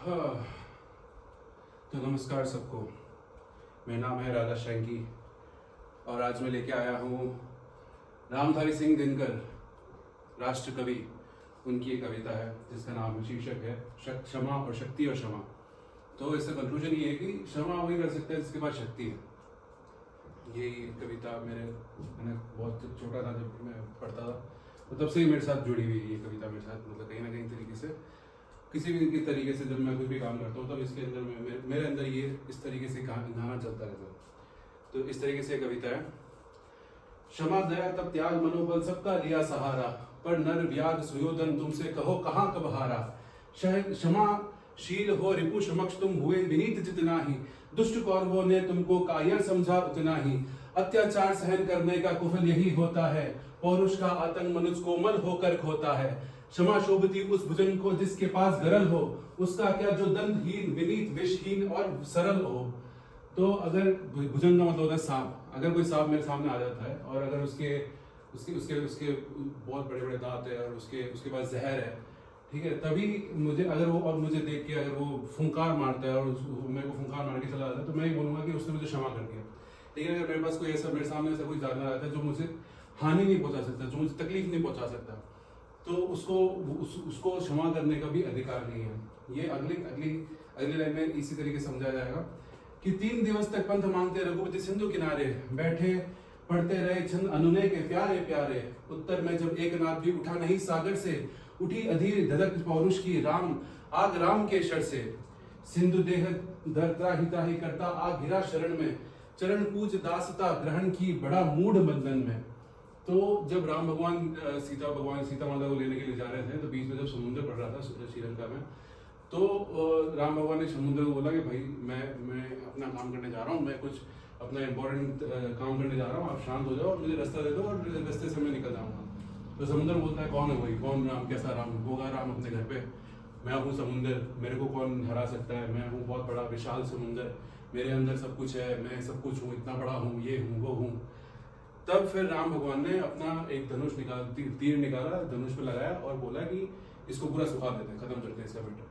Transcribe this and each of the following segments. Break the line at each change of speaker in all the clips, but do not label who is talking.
हाँ, तो नमस्कार सबको। मेरा नाम है राधा शैंकी और आज मैं लेके आया हूँ रामधारी सिंह दिनकर, राष्ट्र कवि। उनकी एक कविता है जिसका नाम शीर्षक है क्षमा और शक्ति और क्षमा। तो इसका कंक्लूजन ये है कि क्षमा वही कर सकता है जिसके पास शक्ति है। ये कविता मैंने बहुत छोटा था जब मैं पढ़ता था, तो तब से ही मेरे साथ जुड़ी हुई है ये कविता मेरे साथ। मतलब कहीं ना कहीं तरीके से किसी भी तरीके से जब मैं कुछ भी काम करता हूँ तब इसके अंदर मेरे अंदर ये इस तरीके से गाना चलता रहता है। तो इस तरीके से कविता है। क्षमा दया तब त्याग मनोबल सबका लिया सहारा, पर नर व्याग सुयोधन तुमसे कहो कहाँ कब हारा। क्षमाशील हो रिपु समक्ष तुम हुए विनीत जितना ही, दुष्ट कौरवों ने तुमको कायर समझा उतना ही। अत्याचार सहन करने का कुफल यही होता है, पौरुष का आतंक मनुष्य कोमल होकर खोता है। क्षमा शोभती उस भुजन को जिसके पास गरल हो, उसका क्या जो दंतहीन विनीत विषहीन और सरल हो। तो अगर भुजन का मतलब होता है सांप। अगर कोई सांप मेरे सामने आ जाता है और अगर उसके उसके उसके उसके बहुत बड़े बड़े दांत है और उसके पास जहर है, ठीक है, तभी मुझे अगर वो और मुझे देख के अगर वो फुंकार मारता है और मेरे को फुंकार मार के चला जाता है तो मैं ही बोलूंगा कि उसने मुझे क्षमा कर दिया। लेकिन अगर मेरे पास कोई ऐसा मेरे सामने ऐसा कोई जानवर आता है जो मुझे हानि नहीं पहुंचा सकता, जो मुझे तकलीफ नहीं पहुंचा सकता, तो उसको क्षमा करने का भी अधिकार नहीं है। ये अगली लाइन में इसी तरीके से समझाया जाएगा कि 3 दिवस तक पंथ मांगते रघुपति सिंधु किनारे, बैठे पढ़ते रहे छंद अनुनय के प्यारे प्यारे। उत्तर में जब एक नाद भी उठा नहीं सागर से, उठी अधीर धधक पौरुष की राम आग राम के शर से। सिंधु देह धरता हिता ही करता आग गिरा शरण में, चरण पूज दासता ग्रहण की बड़ा मूढ़ बंधन में। तो जब राम भगवान सीता माता को लेने के लिए जा रहे थे, तो बीच में जब समुद्र पड़ रहा था श्रीलंका में, तो राम भगवान ने समुद्र को बोला कि भाई मैं अपना काम करने जा रहा हूँ, मैं कुछ अपना इम्पोर्टेंट काम करने जा रहा हूँ, आप शांत हो जाओ और मुझे रास्ता दे दो और रास्ते से मैं निकल जाऊँगा। तो समुद्र बोलता है कौन है वही, कौन राम, कैसा राम होगा राम अपने घर पे, मैं हूँ समुद्र, मेरे को कौन हरा सकता है, मैं हूँ बहुत बड़ा विशाल समुद्र, मेरे अंदर सब कुछ है, मैं सब कुछ हूँ, इतना बड़ा हूँ, ये हूँ वो हूँ। तब फिर राम भगवान ने अपना एक धनुष तीर निकाला, धनुष पे लगाया और बोला कि इसको पूरा सुखा देते हैं, खत्म करते हैं इसका बेटा।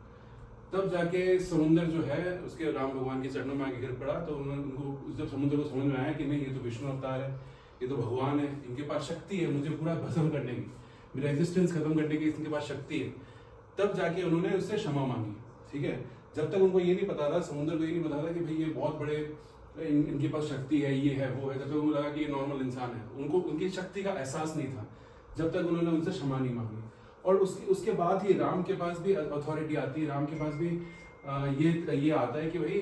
तब जाके समुद्र जो है उसके राम भगवान के चरणों में आके गिर पड़ा। तो उनको जब समुद्र को समझ में आया कि नहीं, ये तो विष्णु अवतार है, ये तो भगवान है, इनके पास शक्ति है मुझे पूरा भस्म करने की, मेरा एग्जिस्टेंस खत्म करने की इनके पास शक्ति है। तब जाके उन्होंने उससे क्षमा मांगी। ठीक है, जब तक उनको ये नहीं पता था, समुद्र को ये नहीं पता था कि भाई ये बहुत बड़े इनके पास शक्ति है, ये है वो है, तब तक उनको लगा कि ये नॉर्मल इंसान है, उनको उनकी शक्ति का एहसास नहीं था जब तक उन्होंने उनसे क्षमा नहीं मांगी। और उसके बाद ही राम के पास भी अथॉरिटी आती है, राम के पास भी ये आता है कि भाई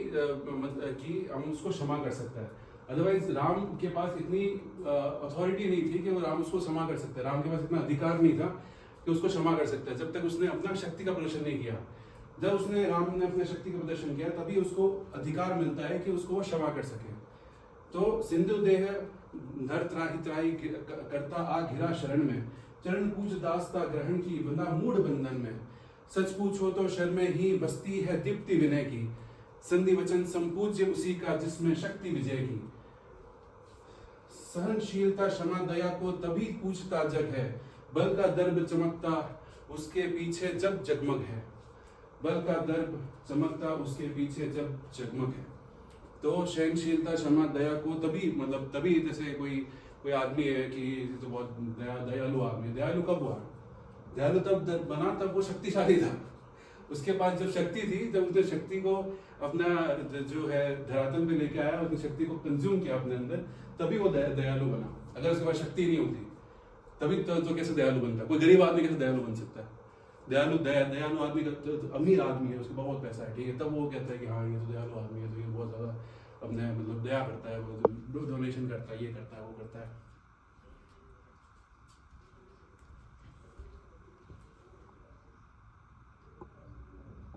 कि हम उसको क्षमा कर सकता है। अदरवाइज राम के पास इतनी अथॉरिटी नहीं थी कि वो राम उसको क्षमा कर सकता है, राम के पास इतना अधिकार नहीं था कि उसको क्षमा कर सकता है, जब तक उसने अपना शक्ति का प्रदर्शन नहीं किया। जब राम ने अपने शक्ति का प्रदर्शन किया तभी उसको अधिकार मिलता है कि उसको वो क्षमा कर सके। तो सिंधु देह धर त्राही त्राही करता आ घिरा शरण में, चरण पूज दासता ग्रहण की बंधा मूढ़ बंधन में। सच पूछो तो शर में ही बसती है दीप्ति विनय की, संधि वचन संपूज्य उसी का जिसमें शक्ति विजय की। सहनशीलता क्षमा दया को तभी पूछता जग है, बल का दर्प चमकता उसके पीछे जब जगमग है, बल का दर्प चमकता उसके पीछे जब जगमग है। तो सहनशीलता क्षमा दया को तभी जैसे कोई आदमी है कि तो बहुत दयालु आदमी, दयालु कब हुआ? दयालु तब बना तब वो शक्तिशाली था। उसके पास जब शक्ति थी, जब उसने शक्ति को अपना जो है धरातल पे लेके आया, उसने शक्ति को कंज्यूम किया अपने अंदर, तभी वो दयालु बना। अगर उसके पास शक्ति नहीं होती तभी तो कैसे दयालु बनता? कोई गरीब आदमी कैसे दयालु बन सकता है? दयालु आदमी का तो अमीर आदमी है, उसके पास बहुत पैसा है, ठीक है, तब वो कहता है कि हाँ ये तो दयालु आदमी है, तो ये बहुत ज्यादा अपने मतलब दया करता है, वो डोनेशन करता है, ये करता है वो करता है।